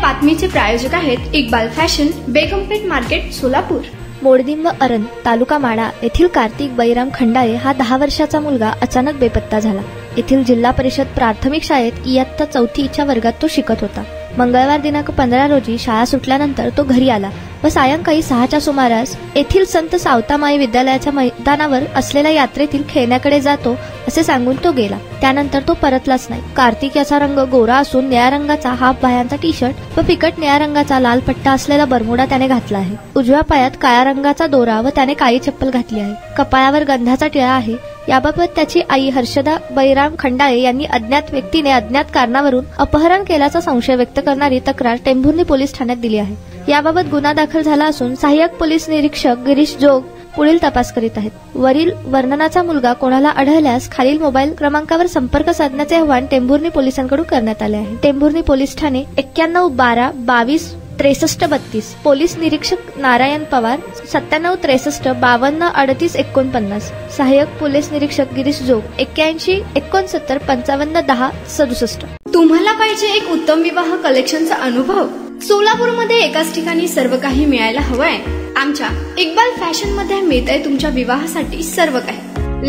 बातमीचे प्रायोजक आहेत Iqbal fashion, बेगमपेठ market, Solapur. मोडदिंब अरण तालुका माडा येथील कार्तिक बैराम खंडाळे हा 10 वर्षाचा मुलगा अचानक बेपत्ता झाला। येथील जिल्हा परिषद प्राथमिक शाळेत इयत्ता 4च्या वर्गात तो शिकत होता। मंगळवार दिनांक 15 रोजी शाळा सुटल्यानंतर तो घरी आला व सायंकाळी 6च्या सुमारास येथील संत सावतामाई विद्यालयाच्या मैदानावर असलेल्या यात्रेतील खेळण्याकडे जातो असे सांगून तो गेला। त्यानंतर तो परतलाच नाही। कार्तिक याचा रंग गोरा असून निळ्या रंगाचा हाफ बाह्यांचा टी-शर्ट व फिकट निळ्या रंगाचा लाल पट्टा असलेला बरमुडा त्याने घातला आहे। उजव्या पायात काळ्या रंगाचा दोरा व त्याने काळी चप्पल घातली आहे। कपाळावर गंधाचा टिळा आहे। याबाबत त्याची आई हर्षदा बैराम खंडाळे यांनी अज्ञात व्यक्तीने अज्ञात कारणावरून अपहरण केल्याचा संशय व्यक्त करणारी तक्रार टेंभुर्णी पोलीस ठाण्यात दिली आहे। याबाबत गुन्हा दाखल झाला असून सहाय्यक पोलीस निरीक्षक गिरीश जोग पुढील तपास करीत आहेत। वरील वर्णनाचा मुलगा कोणाला आढळल्यास खालील मोबाईल क्रमांकावर संपर्क साधण्याचे आवाहन टेंभुर्णी पोलिसांकडून करण्यात आले आहे। टेंभुर्णी पोलीस ठाणे 91 12 22 63 32। पोलीस निरीक्षक नारायण पवार 97 63 52 38 49। सहाय्यक पोलीस निरीक्षक गिरीश जोग 81 69 55 10 67। तुम्हाला पाहिजे एक उत्तम विवाह कलेक्शनचा अनुभव? सोलापूरमध्ये एकाच ठिकाणी सर्व काही मिळायला हवंय? आमच्या इक्बाल फॅशन मध्ये मिळतंय तुमच्या विवाहासाठी सर्व काही।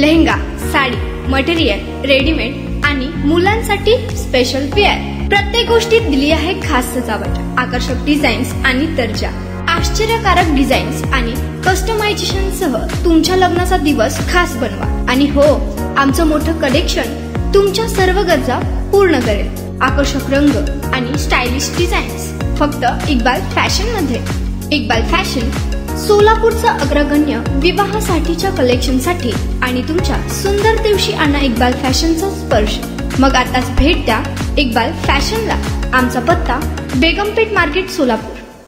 लेहंगा, साडी, मटेरियल, रेडीमेड आणि मुलांसाठी स्पेशल वेअर। प्रत्येक गोष्टीत दिली आहे खास सजावट, आकर्षक डिझाईन्स आणि दर्जा, आश्चर्यकारक डिझाईन्स आणि कस्टमायझेशन सह तुमच्या लग्नाचा दिवस खास बनवा। आणि हो, आमचं मोठं कलेक्शन तुमच्या सर्व गरजा पूर्ण करेल। आकर्षक रंग आणि स्टायलिश डिझाईन्स फक्त इक्बाल फॅशन मध्ये। इक्बाल फॅशन सोलापूरचा अग्रगण्य विवाहासाठीच्या कलेक्शनसाठी आणि तुमच्या सुंदर दिवशी आणा इक्बाल फॅशनचा स्पर्श। मग आताच भेट द्या इक्बाल फॅशनला। आमचा पत्ता बेगमपेठ मार्केट, सोलापूर।